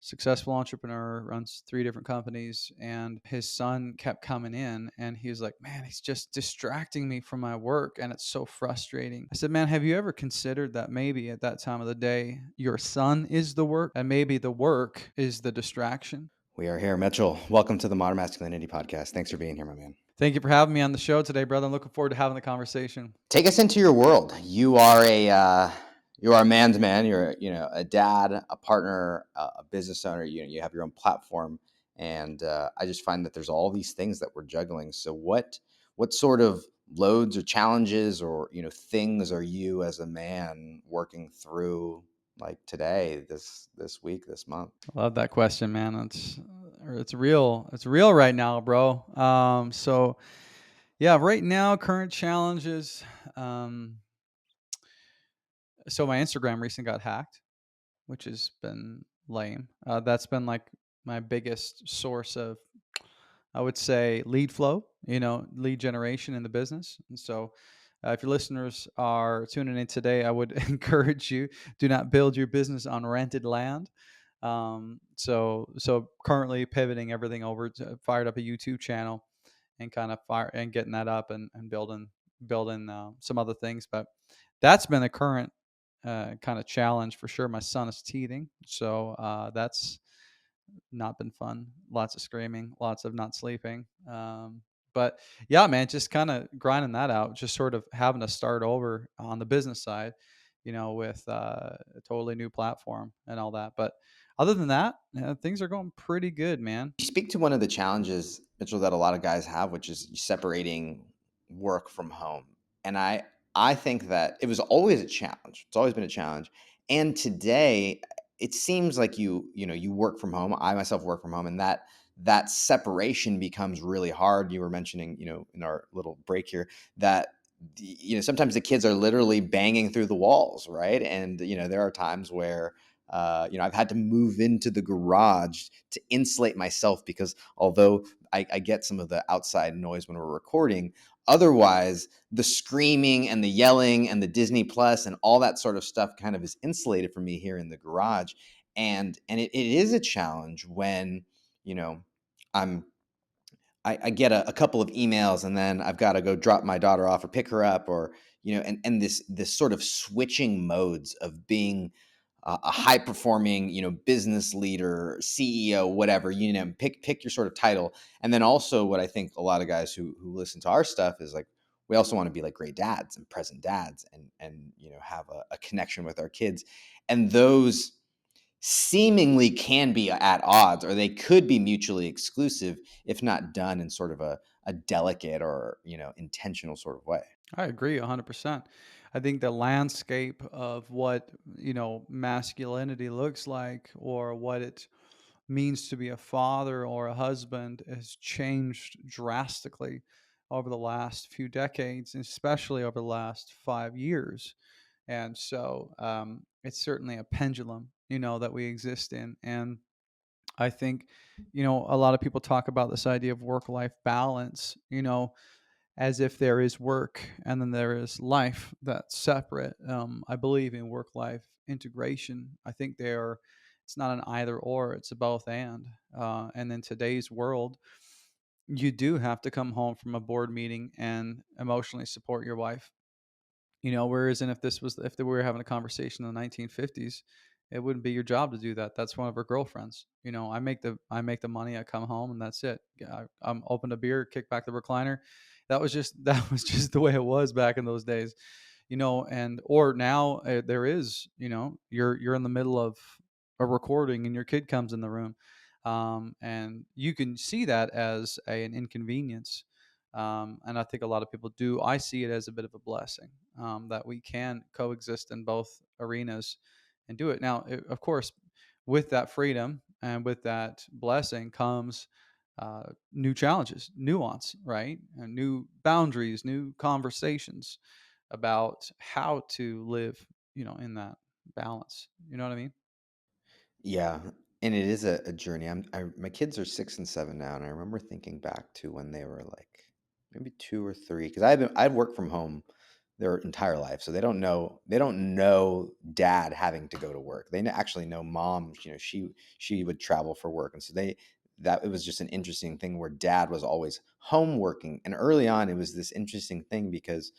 successful entrepreneur, runs 3 different companies, and his son kept coming in and he was like, man, he's just distracting me from my work and it's so frustrating. I said, man, have you ever considered that maybe at that time of the day your son is the work and maybe the work is the distraction? We are here, Mitchell. Welcome to the Modern Masculinity podcast. Thanks for being here, my man. Thank you for having me on the show today, brother. I'm looking forward to having the conversation. Take us into your world. You are a man's man. You're a dad, a partner, a business owner. You have your own platform, and I just find that there's all these things that we're juggling. So what sort of loads or challenges or things are you as a man working through like today, this week, this month? Love that question, man. It's real. It's real right now, bro. So yeah, right now, current challenges. Um, so my Instagram recently got hacked, which has been lame. That's been like my biggest source of, I would say, lead flow, lead generation in the business. And so, if your listeners are tuning in today, I would encourage you, do not build your business on rented land. So currently pivoting everything over to fired up a YouTube channel and kind of fire and getting that up and building some other things. But that's been the current kind of challenge for sure. My son is teething, so that's not been fun. Lots of screaming, lots of not sleeping. But yeah, man, just kind of grinding that out, just sort of having to start over on the business side, with a totally new platform and all that. But other than that, things are going pretty good, man. You speak to one of the challenges, Mitchell, that a lot of guys have, which is separating work from home. And I think that it was always a challenge. It's always been a challenge. And today it seems like you work from home. I myself work from home, and that separation becomes really hard. You were mentioning, in our little break here, that sometimes the kids are literally banging through the walls, right? And there are times where I've had to move into the garage to insulate myself because although I get some of the outside noise when we're recording, otherwise the screaming and the yelling and the Disney Plus and all that sort of stuff kind of is insulated from me here in the garage. And it is a challenge when, you know, I'm I get a couple of emails and then I've got to go drop my daughter off or pick her up or and this sort of switching modes of being a high performing business leader, CEO, whatever, pick your sort of title. And then also what I think a lot of guys who listen to our stuff is like we also want to be like great dads and present dads and have a connection with our kids, and those seemingly can be at odds or they could be mutually exclusive if not done in sort of a delicate or intentional sort of way. I agree 100%. I think the landscape of what, masculinity looks like or what it means to be a father or a husband has changed drastically over the last few decades, especially over the last 5 years. And so it's certainly a pendulum, that we exist in. And I think, a lot of people talk about this idea of work life balance, as if there is work and then there is life that's separate. I believe in work life integration. I think it's not an either or, it's a both and. And in today's world, you do have to come home from a board meeting and emotionally support your wife. Whereas if we were having a conversation in the 1950s, it wouldn't be your job to do that. That's one of her girlfriends. I make the money. I come home and that's it. Yeah, I'm open a beer, kick back the recliner. That was just the way it was back in those days. And or now there is, you're in the middle of a recording and your kid comes in the room, and you can see that as an inconvenience. And I think a lot of people do. I see it as a bit of a blessing, that we can coexist in both arenas and do it. Now, of course, with that freedom and with that blessing comes new challenges, nuance, right? And new boundaries, new conversations about how to live, in that balance. You know what I mean? Yeah, and it is a journey. My kids are 6 and 7 now, and I remember thinking back to when they were like maybe 2 or 3, because I'd worked from home their entire life. So they don't know dad having to go to work. Actually know mom, she would travel for work. And so that it was just an interesting thing where dad was always home working. And early on it was this interesting thing because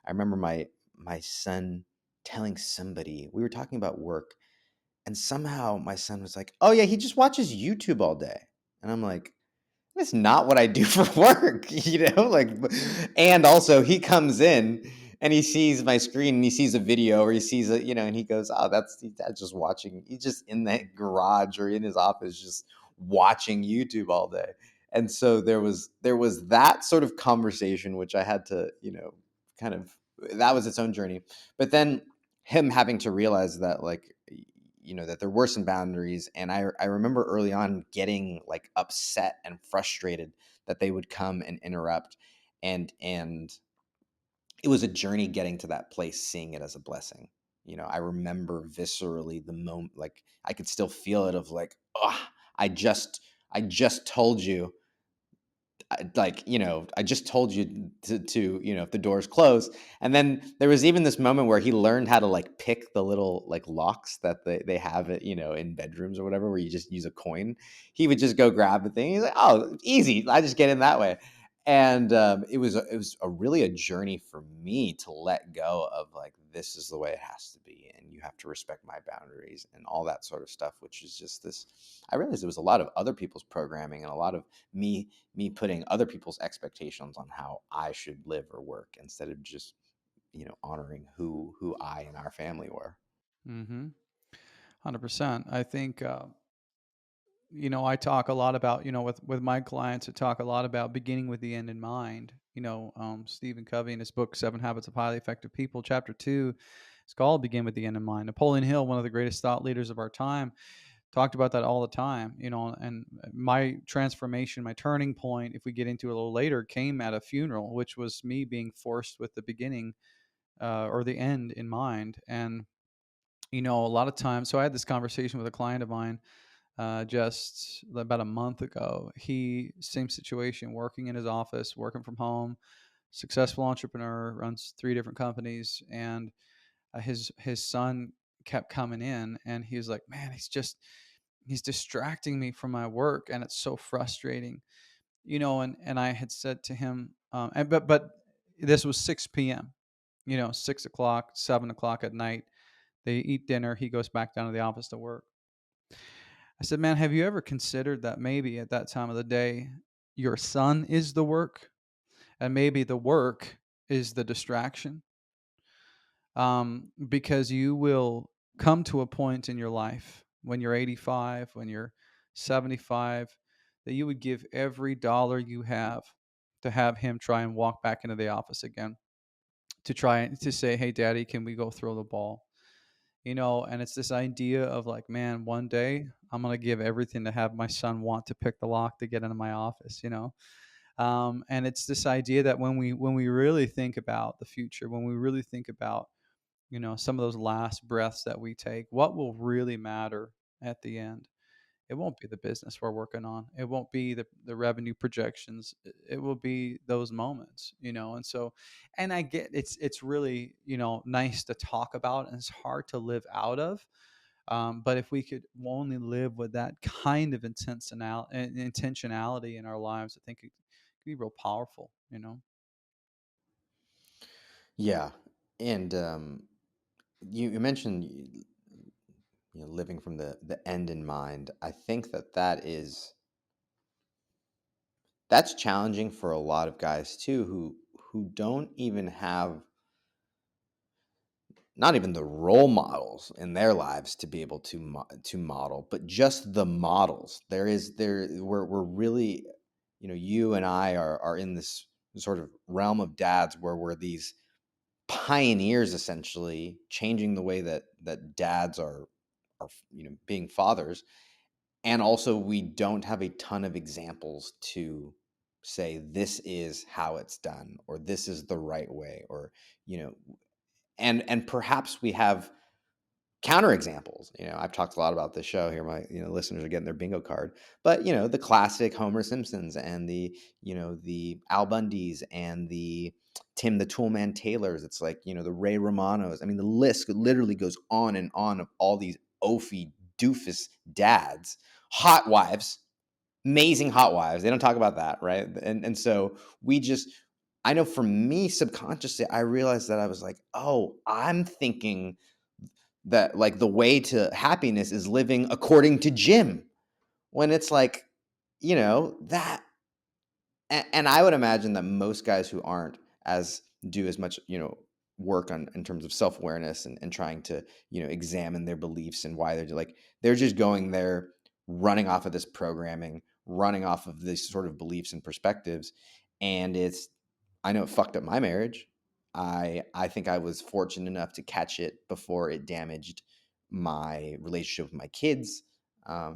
I remember my son telling somebody, we were talking about work, and somehow my son was like, "Oh yeah, he just watches YouTube all day." And I'm like, that's not what I do for work, like, and also he comes in and he sees my screen and he sees a video or he sees and he goes, "Oh, that's just watching." He's just in that garage or in his office just watching YouTube all day. And so there was that sort of conversation which I had to, kind of, that was its own journey. But then him having to realize that, like, that there were some boundaries. And I remember early on getting like upset and frustrated that they would come and interrupt. And it was a journey getting to that place, seeing it as a blessing. I remember viscerally the moment, like I could still feel it of like, oh, I just told you, I just told you to, if the door's closed. And then there was even this moment where he learned how to like pick the little like locks that they have it, in bedrooms or whatever, where you just use a coin. He would just go grab the thing. He's like, "Oh, easy. I just get in that way." And it was really a journey for me to let go of like, this is the way it has to be, and you have to respect my boundaries and all that sort of stuff, which is just this. I realized it was a lot of other people's programming and a lot of me putting other people's expectations on how I should live or work, instead of just, honoring who I and our family were. Mm-hmm. 100%. I think, I talk a lot about, with my clients, I talk a lot about beginning with the end in mind. Stephen Covey in his book, Seven Habits of Highly Effective People, chapter 2, it's called Begin with the End in Mind. Napoleon Hill, one of the greatest thought leaders of our time, talked about that all the time, and my transformation, my turning point, if we get into it a little later, came at a funeral, which was me being forced with the beginning, or the end in mind. And, a lot of times, so I had this conversation with a client of mine just about a month ago. He, same situation, working in his office, working from home, successful entrepreneur, runs 3 different companies, and his son kept coming in, and he was like, "Man, he's distracting me from my work, and it's so frustrating." And I had said to him, and but this was 6 p.m. 6 o'clock, 7 o'clock at night. They eat dinner. He goes back down to the office to work. I said, "Man, have you ever considered that maybe at that time of the day, your son is the work, and maybe the work is the distraction?" Because you will come to a point in your life when you're 85, when you're 75, that you would give every dollar you have to have him try and walk back into the office again, to try to say, "Hey, daddy, can we go throw the ball?" And it's this idea of like, man, one day I'm going to give everything to have my son want to pick the lock to get into my office. And it's this idea that when we really think about the future, when we really think about, some of those last breaths that we take, what will really matter at the end? It won't be the business we're working on. It won't be the revenue projections. It will be those moments. And so, and I get it's really, nice to talk about, and it's hard to live out of. But if we could only live with that kind of intentionality in our lives, I think it could be real powerful. Yeah. And you mentioned, living from the end in mind. I think that's challenging for a lot of guys too, who don't even have, not even the role models in their lives to be able to model, but just the models. We're really, you and I are in this sort of realm of dads where we're these pioneers, essentially changing the way that dads are, being fathers. And also we don't have a ton of examples to say this is how it's done, or this is the right way, or, you know and perhaps we have counterexamples. I've talked a lot about this show here. My listeners are getting their bingo card, but the classic Homer Simpsons and the Al Bundys and the Tim the Toolman Taylors. It's like the Ray Romanos. I mean, the list literally goes on and on of all these oafy doofus dads, hot wives, amazing hot wives. They don't talk about that, right? And so we just. I know for me, subconsciously, I realized that I was like, oh, I'm thinking that like the way to happiness is living according to Jim, when it's like, that. And I would imagine that most guys who aren't as do as much, work on in terms of self-awareness and trying to, examine their beliefs and why they're just going there, running off of this programming, running off of these sort of beliefs and perspectives. And I know it fucked up my marriage. I think I was fortunate enough to catch it before it damaged my relationship with my kids,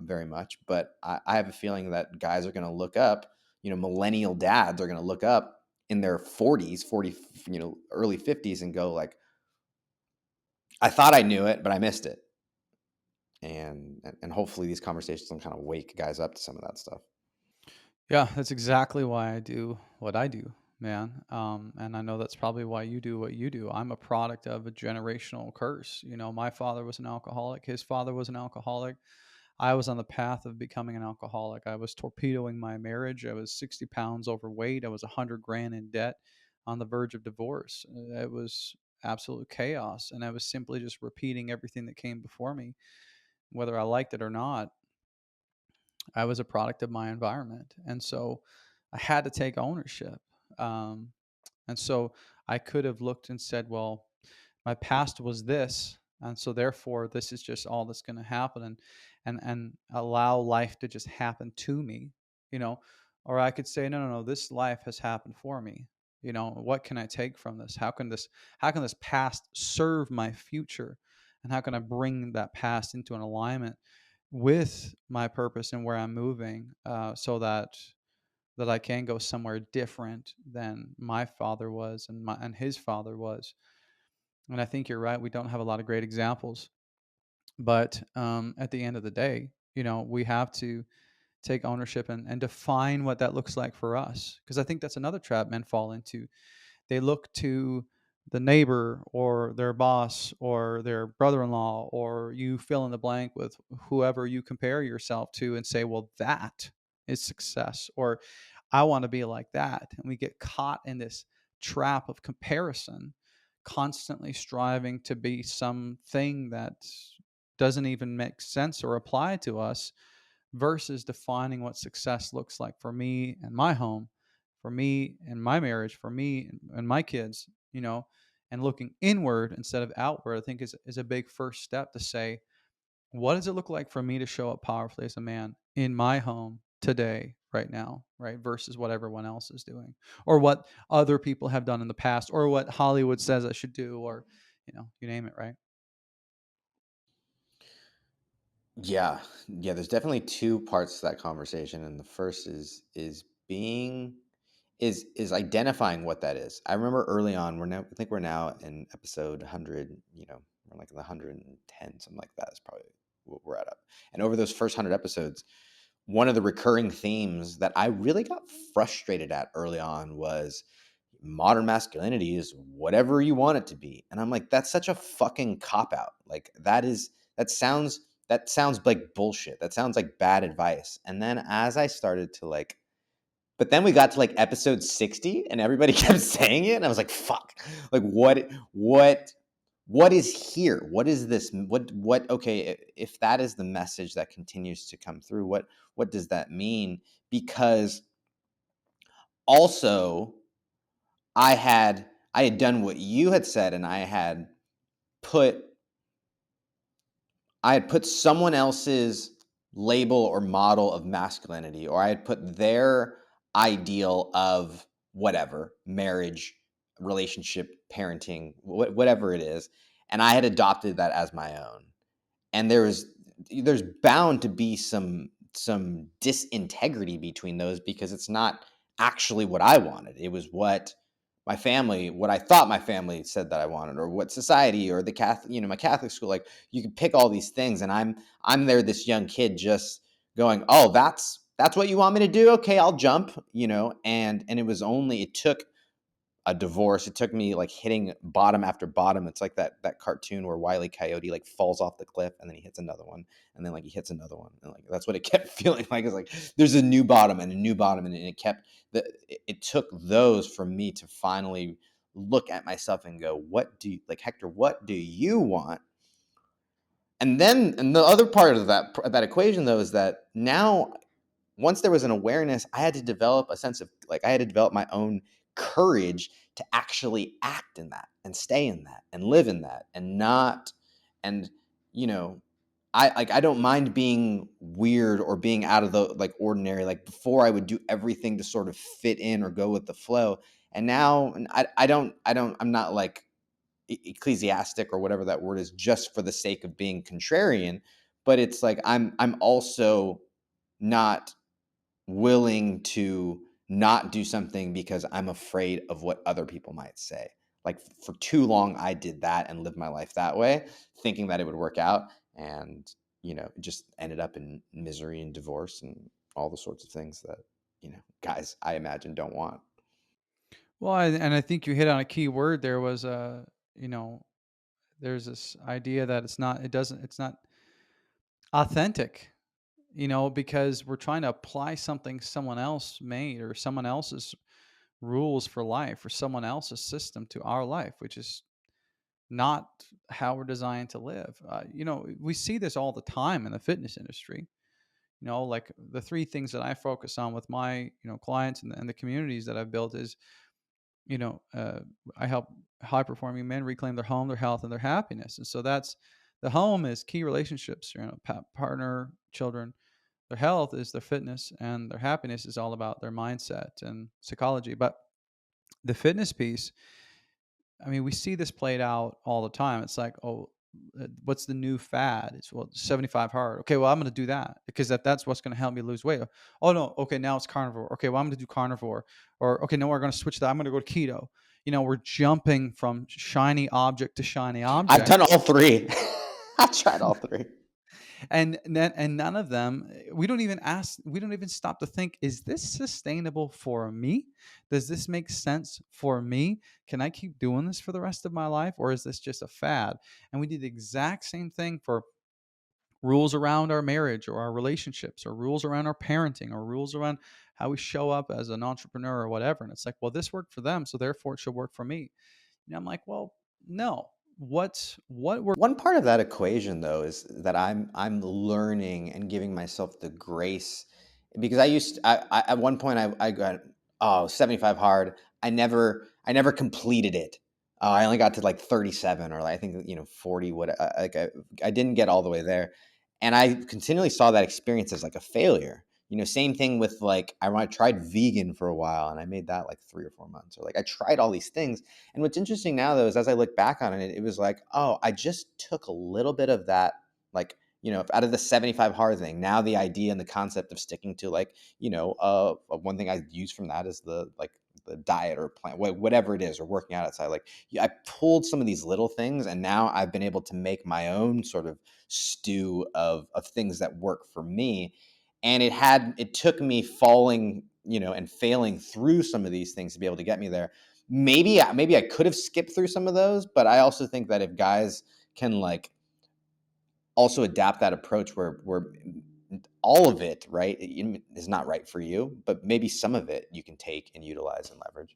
very much. But I have a feeling that guys are going to look up, millennial dads are going to look up in their 40s, 40, early 50s and go like, I thought I knew it, but I missed it. And hopefully these conversations will kind of wake guys up to some of that stuff. Yeah, that's exactly why I do what I do, man. And I know that's probably why you do what you do. I'm a product of a generational curse. My father was an alcoholic. His father was an alcoholic. I was on the path of becoming an alcoholic. I was torpedoing my marriage. I was 60 pounds overweight. I was 100 grand in debt, on the verge of divorce. It was absolute chaos. And I was simply just repeating everything that came before me, whether I liked it or not. I was a product of my environment. And so I had to take ownership. Um, and so I could have looked and said, well, my past was this. And so therefore this is just all that's going to happen, and allow life to just happen to me, you know, or I could say, no, no, no, this life has happened for me. What can I take from this? How can this past serve my future? And how can I bring that past into an alignment with my purpose and where I'm moving, so that I can go somewhere different than my father was and his father was. And I think you're right. We don't have a lot of great examples, but at the end of the day, we have to take ownership and define what that looks like for us. Because I think that's another trap men fall into. They look to the neighbor or their boss or their brother-in-law, or you fill in the blank with whoever you compare yourself to, and say, well, that is success, or I want to be like that. And we get caught in this trap of comparison, constantly striving to be something that doesn't even make sense or apply to us, versus defining what success looks like for me and my home, for me and my marriage, for me and my kids, and looking inward instead of outward. I think is a big first step to say, what does it look like for me to show up powerfully as a man in my home today, right now, right? Versus what everyone else is doing, or what other people have done in the past, or what Hollywood says I should do, or, you name it, right? Yeah. Yeah, there's definitely two parts to that conversation. And the first is being is identifying what that is. I remember early on, I think we're now in episode 100, we're like in the 110, something like that is probably what we're at up. And over those first 100 episodes, one of the recurring themes that I really got frustrated at early on was modern masculinity is whatever you want it to be. And I'm like, that's such a fucking cop out. Like that sounds like bullshit. That sounds like bad advice. And then as I started to like, but then we got to like episode 60 and everybody kept saying it. And I was like, fuck, like what is here? What is this? Okay, if that is the message that continues to come through, what does that mean? Because also I had done what you had said, and put I had put someone else's label or model of masculinity, or I had put their ideal of whatever, marriage, relationship, parenting, whatever it is, and I had adopted that as my own. And there's bound to be some disintegrity between those, because it's not actually what I wanted. It was what my family, what I thought my family said that I wanted, or what society or the Catholic, my Catholic school, like you could pick all these things, and I'm there, this young kid, just going, oh, that's what you want me to do? Okay, I'll jump, and it took a divorce. It took me like hitting bottom after bottom. It's like that cartoon where Wile E. Coyote like falls off the cliff and then he hits another one and then like he hits another one, and like that's what it kept feeling like. It's like there's a new bottom and a new bottom, and it took those for me to finally look at myself and go, what do you like, Hector? What do you want? And the other part of that equation though is that now, once there was an awareness, I had to develop a sense of like I had to develop my own courage to actually act in that and stay in that and live in that and not and you know I don't mind being weird or being out of the like ordinary. Like before I would do everything to sort of fit in or go with the flow. And now I'm not like ecclesiastic or whatever that word is just for the sake of being contrarian, but it's like I'm also not willing to not do something because I'm afraid of what other people might say. Like for too long, I did that and lived my life that way, thinking that it would work out. And, it just ended up in misery and divorce and all the sorts of things that, guys, I imagine don't want. Well, and I think you hit on a key word there was, you know, there's this idea that it's not authentic, because we're trying to apply something someone else made or someone else's rules for life or someone else's system to our life, which is not how we're designed to live. We see this all the time in the fitness industry. Like the three things that I focus on with my clients and the communities that I've built is you know, uh, I help high performing men reclaim their home, their health, and their happiness. And so that's the home is key relationships, partner, children. Their health is their fitness, and their happiness is all about their mindset and psychology. But the fitness piece, I mean, we see this played out all the time. It's like, oh, what's the new fad? It's 75 hard. Okay, well, I'm going to do that because that's what's going to help me lose weight. Oh no, okay, now it's carnivore. Okay, well, I'm going to do carnivore. Or okay, no, we're going to switch that. I'm going to go to keto. We're jumping from shiny object to shiny I've object, done all three. I've tried all three. and none of them we don't even stop to think, is this sustainable for me? Does this make sense for me? Can I keep doing this for the rest of my life, or is this just a fad? And we do the exact same thing for rules around our marriage or our relationships, or rules around our parenting, or rules around how we show up as an entrepreneur or whatever. And it's like, well, this worked for them, so therefore it should work for me. I'm like, well, no. What works? One part of that equation, though, is that I'm learning and giving myself the grace, because I at one point I got 75 hard. I never completed it. I only got to like 37, or like, I think 40. I didn't get all the way there, and I continually saw that experience as like a failure. Same thing with like I tried vegan for a while, and I made that like 3 or 4 months, or like I tried all these things. And what's interesting now, though, is as I look back on it, it was like, oh, I just took a little bit of that, like, out of the 75 hard thing. Now the idea and the concept of sticking to like, one thing I use from that is the diet or plant, whatever it is, or working out outside. Like, yeah, I pulled some of these little things, and now I've been able to make my own sort of stew of things that work for me. And it took me falling, and failing through some of these things to be able to get me there. Maybe I could have skipped through some of those, but I also think that if guys can like also adapt that approach where all of it, right, is not right for you, but maybe some of it you can take and utilize and leverage.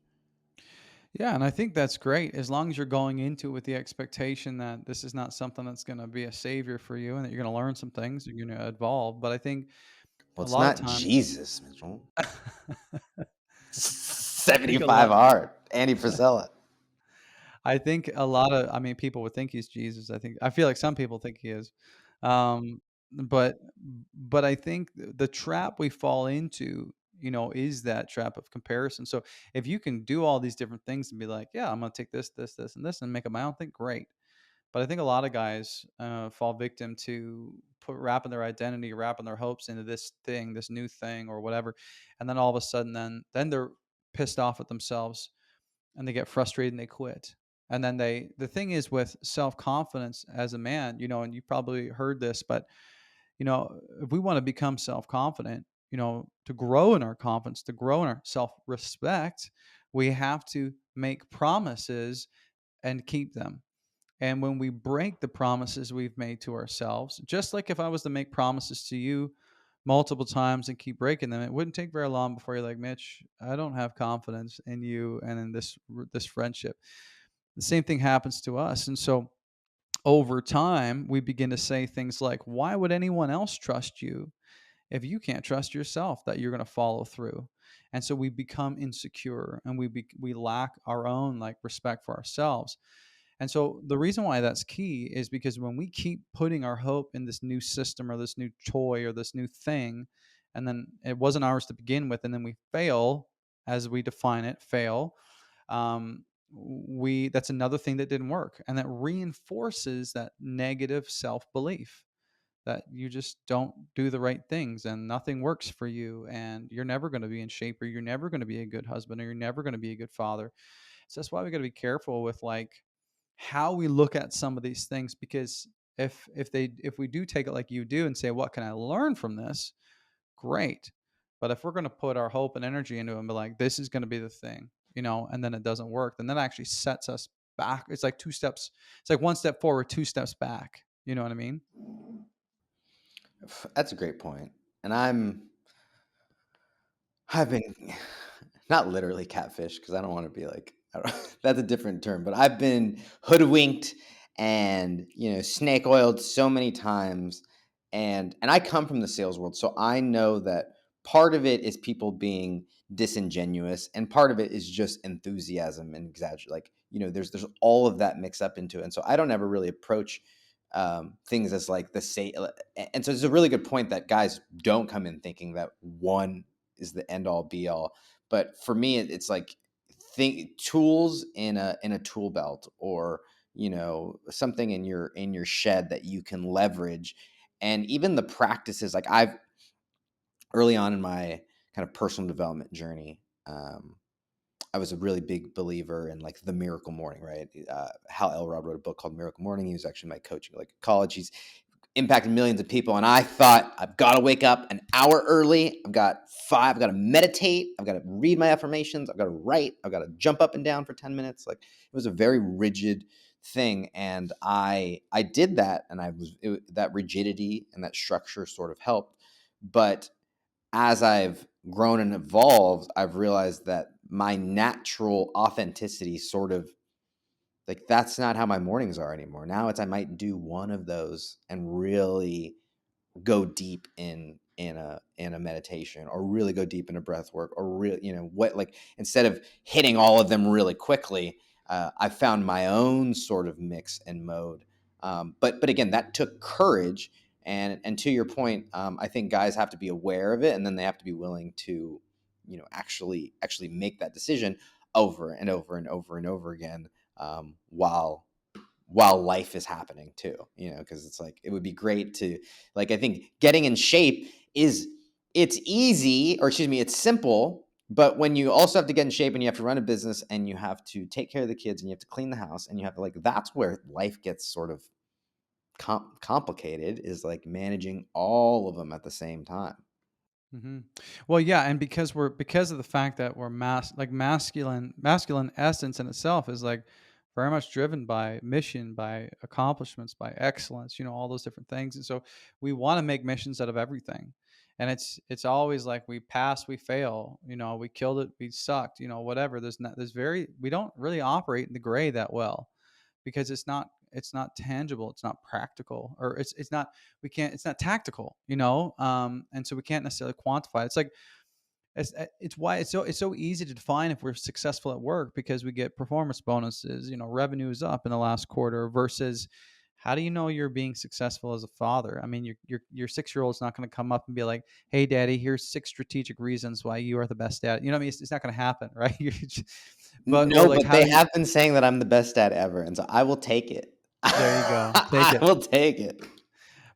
Yeah, and I think that's great as long as you're going into it with the expectation that this is not something that's going to be a savior for you and that you're going to learn some things, you're going to evolve. But I think Well, a it's lot of not times, Jesus, Mitchell. I think a lot 75 hard. Andy Frisella. I think a lot of I mean, people would think he's Jesus. I feel like some people think he is. But I think the trap we fall into, is that trap of comparison. So if you can do all these different things and be like, yeah, I'm gonna take this, this, this, and this, and make it my own thing, great. But I think a lot of guys fall victim to wrapping their identity, wrapping their hopes into this thing, this new thing, or whatever, and then all of a sudden, then they're pissed off at themselves and they get frustrated and they quit. And then the thing is with self confidence as a man, and you probably heard this, but if we want to become self confident, to grow in our confidence, to grow in our self respect, we have to make promises and keep them. And when we break the promises we've made to ourselves, just like if I was to make promises to you multiple times and keep breaking them, it wouldn't take very long before you're like, Mitch, I don't have confidence in you and in this friendship. The same thing happens to us. And so over time, we begin to say things like, why would anyone else trust you if you can't trust yourself that you're going to follow through? And so we become insecure, and we lack our own like respect for ourselves. And so the reason why that's key is because when we keep putting our hope in this new system or this new toy or this new thing, and then it wasn't ours to begin with, and then we fail, as we define it, fail, we that's another thing that didn't work, and that reinforces that negative self-belief that you just don't do the right things and nothing works for you and you're never going to be in shape, or you're never going to be a good husband, or you're never going to be a good father. So that's why we got to be careful with like how we look at some of these things, because if we do take it like you do and say, what can I learn from this? Great. But if we're going to put our hope and energy into it and be like, this is going to be the thing, and then it doesn't work, then that actually sets us back. It's like it's like one step forward, two steps back. You know what I mean? That's a great point. And I've been not literally catfish because I don't want to be like I don't, that's a different term, but I've been hoodwinked and snake oiled so many times, and I come from the sales world, so I know that part of it is people being disingenuous, and part of it is just enthusiasm and exaggerate. Like there's all of that mixed up into it, and so I don't ever really approach things as like the say. And so it's a really good point that guys don't come in thinking that one is the end all be all. But for me, it's like think tools in a tool belt, or something in your shed that you can leverage. And even the practices, like I've early on in my kind of personal development journey, I was a really big believer in like the miracle morning, right? Hal Elrod wrote a book called Miracle Morning. He was actually my coach like college. He's impacted millions of people. And I thought, I've got to wake up an hour early. I've got to meditate. I've got to read my affirmations. I've got to write. I've got to jump up and down for 10 minutes. Like it was a very rigid thing. And I did that. And that rigidity and that structure sort of helped. But as I've grown and evolved, I've realized that my natural authenticity sort of like that's not how my mornings are anymore. Now it's I might do one of those and really go deep in a meditation, or really go deep into breath work, or really what, like instead of hitting all of them really quickly, I found my own sort of mix and mode. But again, that took courage. And to your point, I think guys have to be aware of it, and then they have to be willing to actually make that decision over and over and over and over again, while life is happening too, because it's like it would be great to, like, I think getting in shape it's easy, or excuse me, it's simple. But when you also have to get in shape and you have to run a business and you have to take care of the kids and you have to clean the house and you have to, like, that's where life gets sort of complicated, is like managing all of them at the same time. hmm Well, yeah, and because of the fact that we're masculine essence in itself is like very much driven by mission, by accomplishments, by excellence. All those different things, and so we want to make missions out of everything. And it's always like we pass, we fail. We killed it, we sucked. Whatever. We don't really operate in the gray that well, because it's not tangible, it's not practical, or it's not we can't it's not tactical, and so we can't necessarily quantify it. It's like it's why it's so easy to define if we're successful at work, because we get performance bonuses, revenue is up in the last quarter, versus how do you know you're being successful as a father? I mean, your 6-year-old's not going to come up and be like, hey daddy, here's 6 strategic reasons why you are the best dad. What I mean? It's not going to happen, right? But No, like, but how they do you have been saying that I'm the best dad ever, and so I will take it. there you go, take I it. will take it.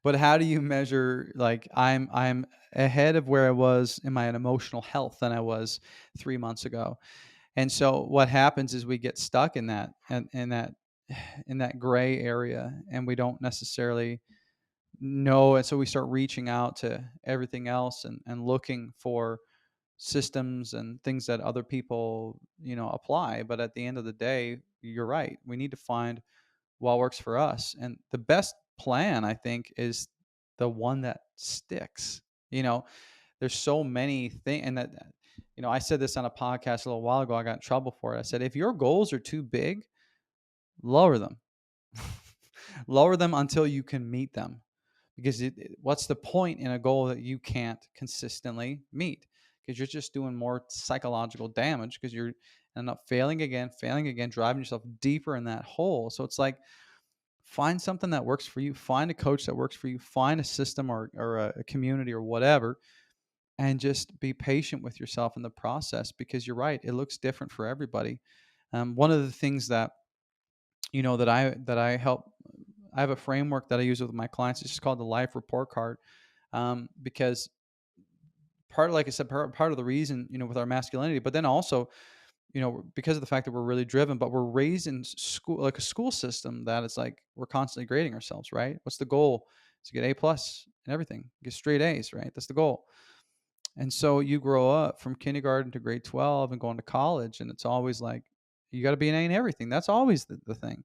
But how do you measure like I'm ahead of where I was in my emotional health than I was 3 months ago? And so what happens is we get stuck in that and in that in that gray area, and we don't necessarily know, and so we start reaching out to everything else and looking for systems and things that other people, apply. But at the end of the day, you're right. We need to find what works for us. And the best plan, I think, is the one that sticks. You know, there's so many things, and I said this on a podcast a little while ago. I got in trouble for it. I said, if your goals are too big, lower them. Lower them until you can meet them, because what's the point in a goal that you can't consistently meet? Because you're just doing more psychological damage, because you're end up failing again, driving yourself deeper in that hole. So it's like, find something that works for you, find a coach that works for you, find a system or a community or whatever, and just be patient with yourself in the process, because you're right, it looks different for everybody. One of the things that that I help, I have a framework that I use with my clients. It's just called the life report card, because like I said, part of the reason, with our masculinity, but then also, because of the fact that we're really driven, but we're raised in school, like a school system that is like we're constantly grading ourselves, right? What's the goal? To get A plus and everything, get straight A's, right? That's the goal. And so you grow up from kindergarten to grade 12 and going to college, and it's always like you got to be an A in everything. That's always the thing.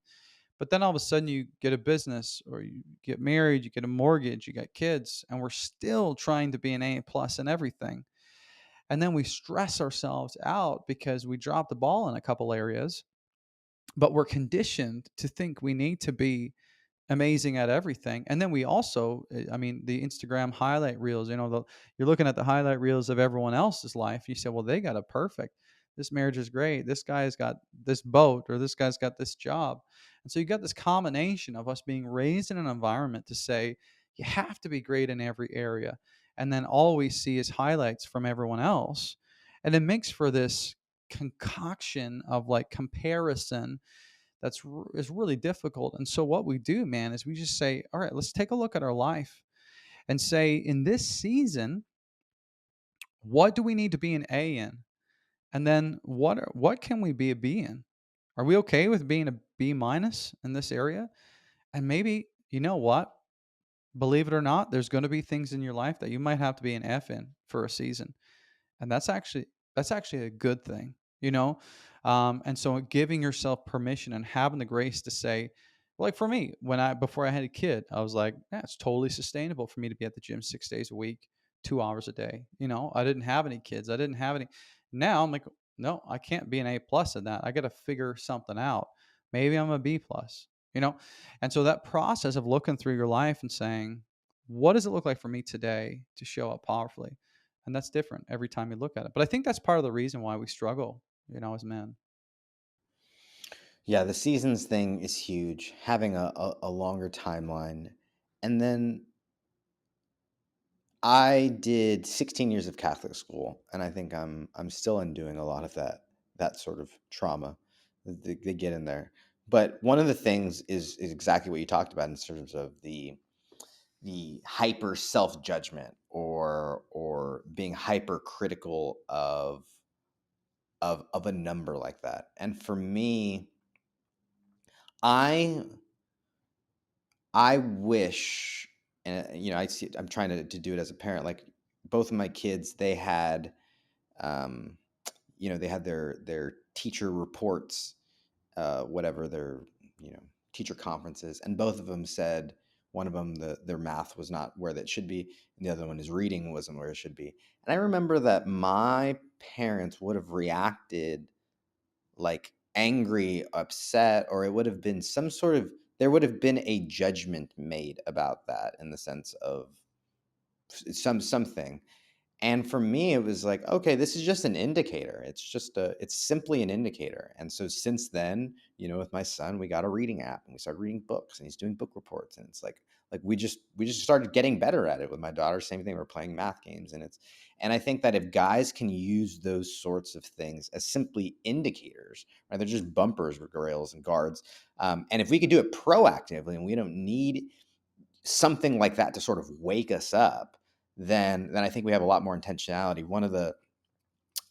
But then all of a sudden you get a business, or you get married, you get a mortgage, you got kids, and we're still trying to be an A plus in everything. And then we stress ourselves out because we dropped the ball in a couple areas, but we're conditioned to think we need to be amazing at everything. And then we also, I mean, the Instagram highlight reels, you're looking at the highlight reels of everyone else's life. You say, well, they got it perfect. This marriage is great. This guy's got this boat, or this guy's got this job. And so you got this combination of us being raised in an environment to say, you have to be great in every area. And then all we see is highlights from everyone else. And it makes for this concoction of like comparison is really difficult. And so what we do, man, is we just say, all right, let's take a look at our life and say, in this season, what do we need to be an A in? And then what can we be a B in? Are we okay with being a B minus in this area? And maybe, you know what? Believe it or not, there's going to be things in your life that you might have to be an F in for a season. And that's actually a good thing, and so giving yourself permission and having the grace to say, like for me, before I had a kid, I was like, yeah, it's totally sustainable for me to be at the gym 6 days a week, 2 hours a day. I didn't have any kids, I didn't have any. Now I'm like, no, I can't be an A plus in that. I got to figure something out. Maybe I'm a B plus, and so that process of looking through your life and saying, what does it look like for me today to show up powerfully? And that's different every time you look at it. But I think that's part of the reason why we struggle, as men. Yeah, the seasons thing is huge. Having a longer timeline. And then I did 16 years of Catholic school, and I think I'm still undoing a lot of that sort of trauma that they get in there. But one of the things is exactly what you talked about in terms of the hyper self judgment, or being hypercritical of a number like that. And for me, I I wish, and I see, I'm trying to do it as a parent. Like both of my kids, they had, um, they had their teacher reports, whatever their, teacher conferences, and both of them said, one of them, their math was not where that should be, and the other one, his reading wasn't where it should be. And I remember that my parents would have reacted like angry, upset, or it would have been some sort of, there would have been a judgment made about that, in the sense of something. And for me, it was like, okay, this is just an indicator. It's simply an indicator. And so since then, with my son, we got a reading app and we started reading books, and he's doing book reports. And it's like we just started getting better at it with my daughter. Same thing. We're playing math games, and I think that if guys can use those sorts of things as simply indicators, right? They're just bumpers with rails and guards. And if we could do it proactively, and we don't need something like that to sort of wake us up, then I think we have a lot more intentionality. One of the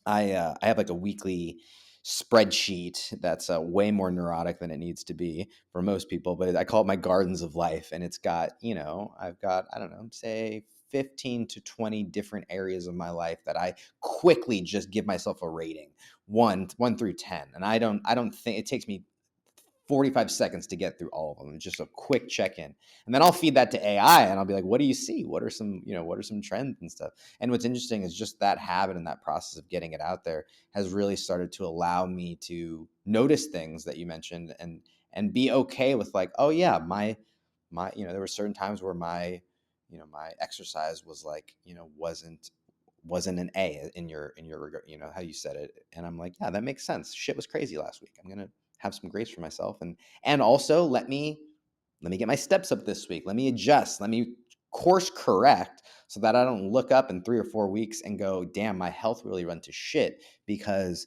I have like a weekly spreadsheet that's way more neurotic than it needs to be for most people. But I call it my gardens of life, and it's got, I've got, I don't know, say 15 to 20 different areas of my life that I quickly just give myself a rating, one through 10. And I don't think it takes me 45 seconds to get through all of them. Just a quick check-in. And then I'll feed that to AI and I'll be like, what do you see? What are some trends and stuff? And what's interesting is just that habit and that process of getting it out there has really started to allow me to notice things that you mentioned, and be okay with, like, oh yeah, my there were certain times where my exercise was like, wasn't an A in your regard, how you said it. And I'm like, yeah, that makes sense. Shit was crazy last week. I'm gonna have some grace for myself, and also let me get my steps up this week. Let me adjust. Let me course correct so that I don't look up in 3 or 4 weeks and go, damn, my health really went to shit because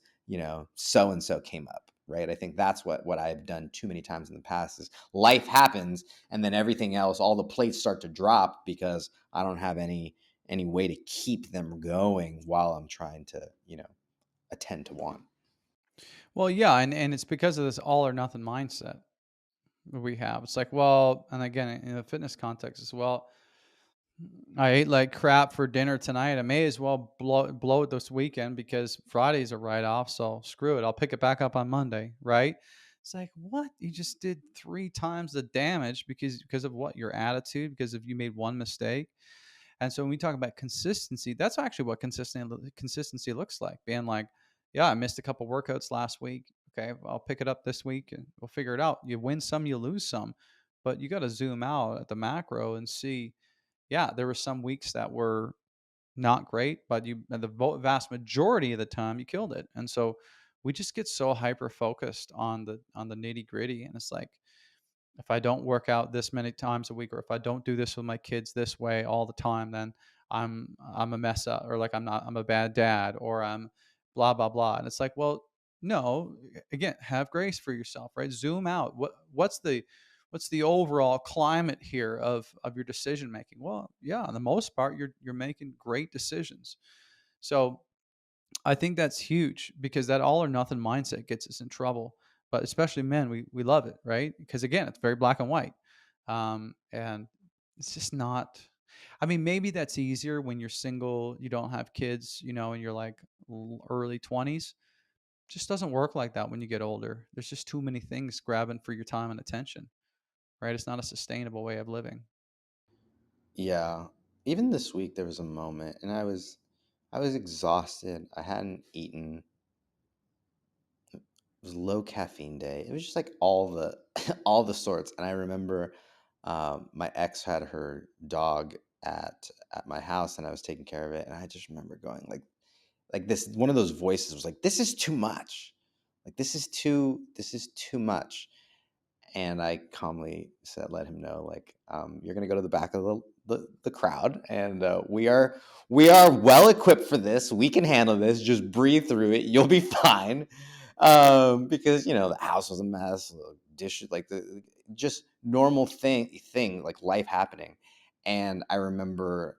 so and so came up. Right. I think that's what I've done too many times in the past is life happens, and then everything else, all the plates start to drop because I don't have any way to keep them going while I'm trying to, attend to one. Well, yeah, and it's because of this all or nothing mindset that we have. It's like, well, and again, in the fitness context as well, I ate like crap for dinner tonight. I may as well blow it this weekend because Friday's a write off. So screw it. I'll pick it back up on Monday, right? It's like, what? You just did three times the damage because of what? Your attitude, because of you made one mistake. And so when we talk about consistency, that's actually what consistency looks like. Being like, yeah, I missed a couple workouts last week. Okay, I'll pick it up this week and we'll figure it out. You win some, you lose some, but you got to zoom out at the macro and see. Yeah, there were some weeks that were not great, but vast majority of the time you killed it. And so we just get so hyper focused on the nitty gritty, and it's like, if I don't work out this many times a week, or if I don't do this with my kids this way all the time, then I'm a mess up, or like I'm a bad dad, or I'm blah blah blah. And it's like, well, no, again, have grace for yourself, right? Zoom out. What's the overall climate here of your decision making? Well, yeah, on the most part, you're making great decisions. So I think that's huge because that all or nothing mindset gets us in trouble. But especially men, we love it, right? Because again, it's very black and white, and it's just not. I mean, maybe that's easier when you're single, you don't have kids, and you're like early 20s. Just doesn't work like that when you get older. There's just too many things grabbing for your time and attention, right? It's not a sustainable way of living. Yeah. Even this week there was a moment and I was exhausted. I hadn't eaten. It was low caffeine day. It was just like all the all the sorts. And I remember my ex had her dog at my house and I was taking care of it. And I just remember going like this, one of those voices was like, this is too much. Like this is too much. And I calmly said, let him know, like, you're going to go to the back of the crowd, and we are well equipped for this. We can handle this. Just breathe through it. You'll be fine. Because the house was a mess, the dishes, like the just normal thing like life happening. And I remember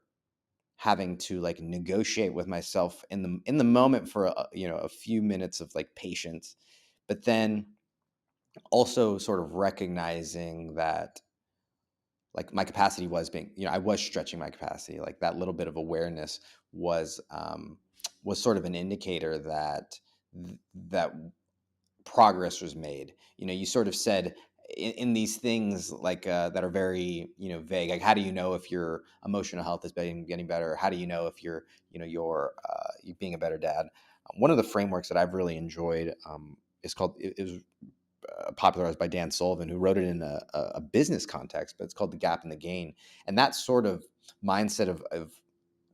having to like negotiate with myself in the moment for a few minutes of like patience, but then also sort of recognizing that like my capacity was being, I was stretching my capacity. Like that little bit of awareness was sort of an indicator that progress was made. You sort of said in these things like that are very vague. Like how do you know if your emotional health is getting better? How do you know if you're being a better dad? One of the frameworks that I've really enjoyed is called it was popularized by Dan Sullivan, who wrote it in a business context, but it's called The Gap and the Gain. And that sort of mindset of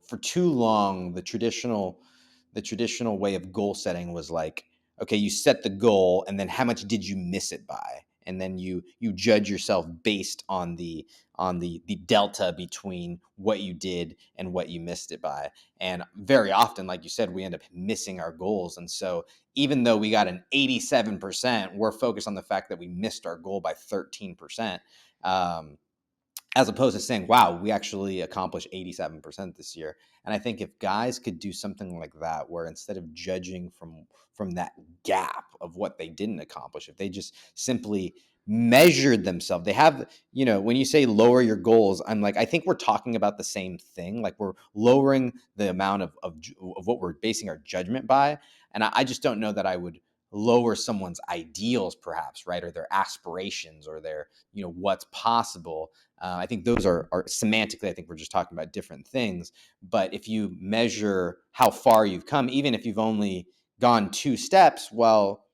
for too long, the traditional way of goal setting was like, okay, you set the goal, and then how much did you miss it by? And then you judge yourself based on the delta between what you did and what you missed it by. And very often, like you said, we end up missing our goals. And so even though we got an 87%, we're focused on the fact that we missed our goal by 13%. Um, as opposed to saying, wow, we actually accomplished 87% this year. And I think if guys could do something like that, where instead of judging from that gap of what they didn't accomplish, if they just simply measured themselves, they have, when you say lower your goals, I'm like, I think we're talking about the same thing. Like, we're lowering the amount of what we're basing our judgment by. And I just don't know that I would lower someone's ideals, perhaps, right? Or their aspirations, or their, what's possible. I think those are semantically, I think we're just talking about different things. But if you measure how far you've come, even if you've only gone 2 steps, well,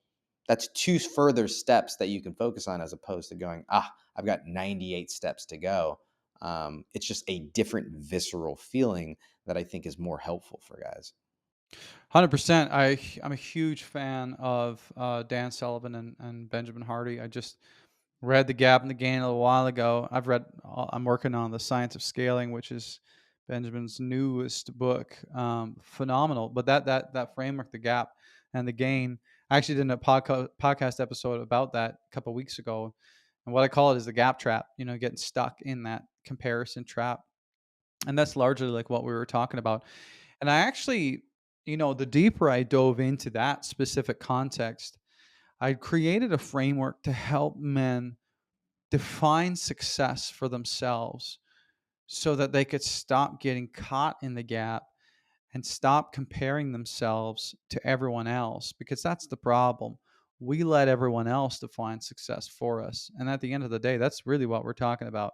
that's two further steps that you can focus on, as opposed to going, I've got 98 steps to go. It's just a different visceral feeling that I think is more helpful for guys. 100%. I'm a huge fan of Dan Sullivan and Benjamin Hardy. I just read The Gap and the Gain a little while ago. I'm working on The Science of Scaling, which is Benjamin's newest book. Phenomenal. But that framework, The Gap and the Gain, I actually did a podcast episode about that a couple weeks ago. And what I call it is the gap trap, getting stuck in that comparison trap. And that's largely like what we were talking about. And I actually, the deeper I dove into that specific context, I created a framework to help men define success for themselves so that they could stop getting caught in the gap and stop comparing themselves to everyone else, because that's the problem. We let everyone else define success for us. And at the end of the day, that's really what we're talking about.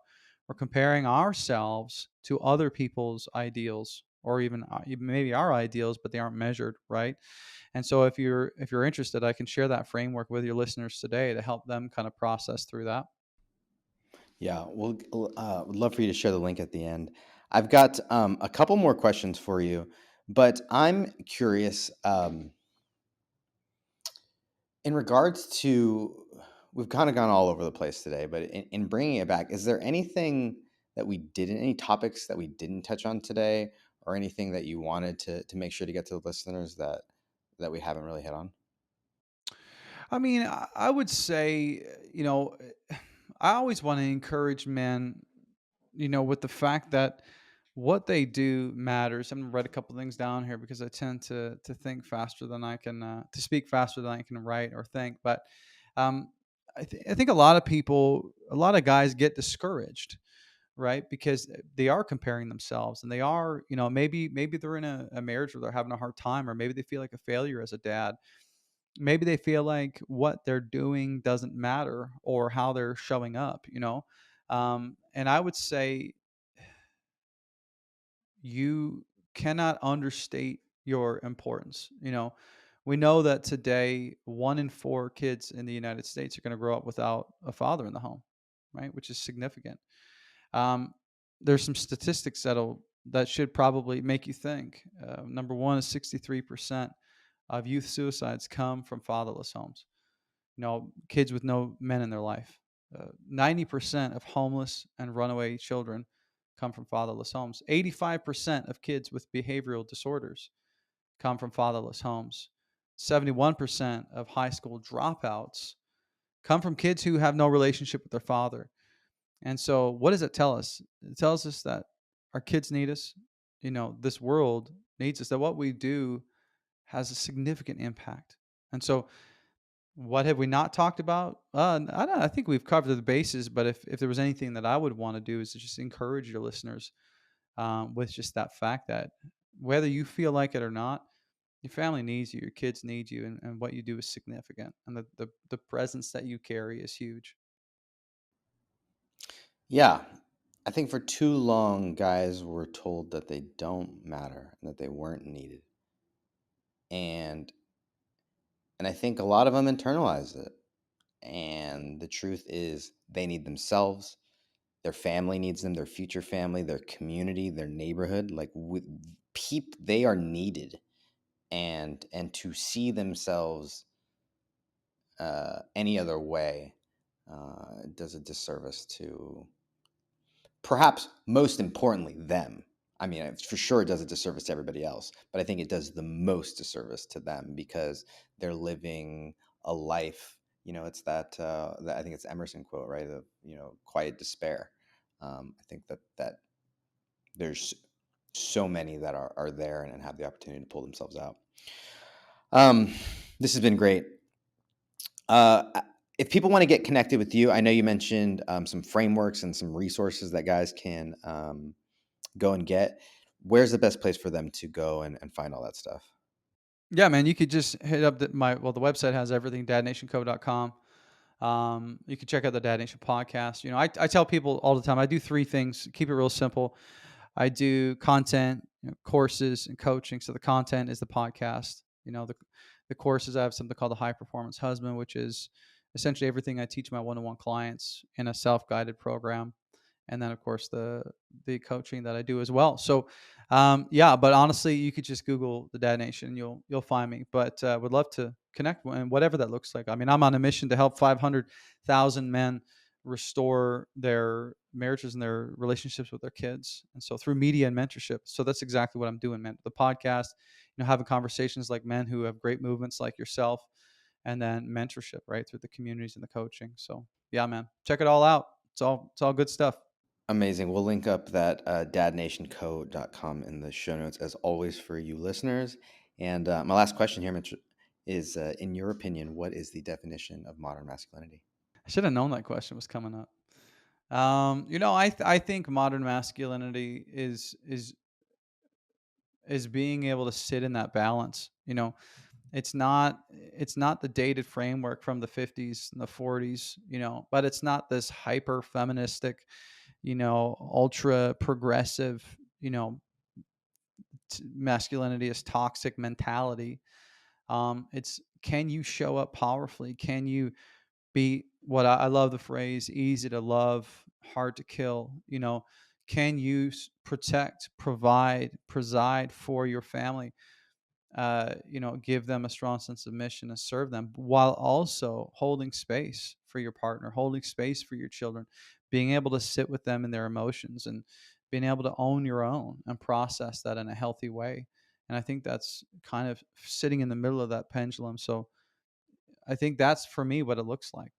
We're comparing ourselves to other people's ideals, or even maybe our ideals, but they aren't measured, right? And so if you're interested, I can share that framework with your listeners today to help them kind of process through that. Yeah, well, would love for you to share the link at the end. I've got a couple more questions for you, but I'm curious. In regards to, we've kind of gone all over the place today, but in bringing it back, is there anything that any topics that we didn't touch on today, or anything that you wanted to make sure to get to the listeners that we haven't really hit on? I mean, I would say, I always want to encourage men, with the fact that what they do matters. I'm gonna write a couple things down here because I tend to think faster than I can to speak faster than I can write or think. But um, I think a lot of people, a lot of guys get discouraged, right? Because they are comparing themselves, and they are, maybe they're in a marriage where they're having a hard time, or maybe they feel like a failure as a dad. Maybe they feel like what they're doing doesn't matter, or how they're showing up. And I would say you cannot understate your importance. We know that today 1 in 4 kids in the United States are going to grow up without a father in the home, right? Which is significant. Um, there's some statistics that should probably make you think. Number one is 63% of youth suicides come from fatherless homes. Kids with no men in their life. 90% of homeless and runaway children come from fatherless homes. 85% of kids with behavioral disorders come from fatherless homes. 71% of high school dropouts come from kids who have no relationship with their father. And so, what does it tell us? It tells us that our kids need us. This world needs us, that what we do has a significant impact. And so, what have we not talked about? I don't know, I think we've covered the bases, but if there was anything that I would want to do is to just encourage your listeners, with just that fact that whether you feel like it or not, your family needs you, your kids need you, and what you do is significant, and the presence that you carry is huge. Yeah, I think for too long, guys were told that they don't matter and that they weren't needed, and I think a lot of them internalized it. And the truth is, they need themselves. Their family needs them. Their future family, their community, their neighborhood. Like, with they are needed, and to see themselves any other way does a disservice to, perhaps most importantly, them. I mean, for sure it does a disservice to everybody else, but I think it does the most disservice to them, because they're living a life. It's that I think it's Emerson quote, right? Of, quiet despair. I think that there's so many that are there and have the opportunity to pull themselves out. Um, this has been great. If people want to get connected with you, I know you mentioned some frameworks and some resources that guys can go and get. Where's the best place for them to go and find all that stuff? Yeah, man, you could just hit up the website has everything, dadnationco.com. You can check out the Dad Nation podcast. I tell people all the time, I do three things, keep it real simple. I do content, courses, and coaching. So the content is the podcast. The courses, I have something called the High Performance Husband, which is essentially everything I teach my one-on-one clients in a self-guided program. And then of course the coaching that I do as well. So yeah, but honestly, you could just Google the Dad Nation and you'll find me. But would love to connect and whatever that looks like. I mean, I'm on a mission to help 500,000 men restore their marriages and their relationships with their kids. And so through media and mentorship. So that's exactly what I'm doing, man. The podcast, having conversations like men who have great movements like yourself, and then mentorship, right, through the communities and the coaching. So yeah, man, check it all out. It's all good stuff. Amazing. We'll link up that dadnationco.com in the show notes as always for you listeners. And my last question here, Mitch, is in your opinion, what is the definition of modern masculinity? I should have known that question was coming up. I think modern masculinity is being able to sit in that balance. It's not the dated framework from the 50s and the 40s, but it's not this hyper feministic, ultra progressive, masculinity is toxic mentality. It's, can you show up powerfully? Can you be what I love the phrase easy to love, hard to kill? Can you protect, provide, preside for your family? Give them a strong sense of mission and serve them while also holding space for your partner, holding space for your children, being able to sit with them in their emotions and being able to own your own and process that in a healthy way. And I think that's kind of sitting in the middle of that pendulum. So I think that's for me what it looks like.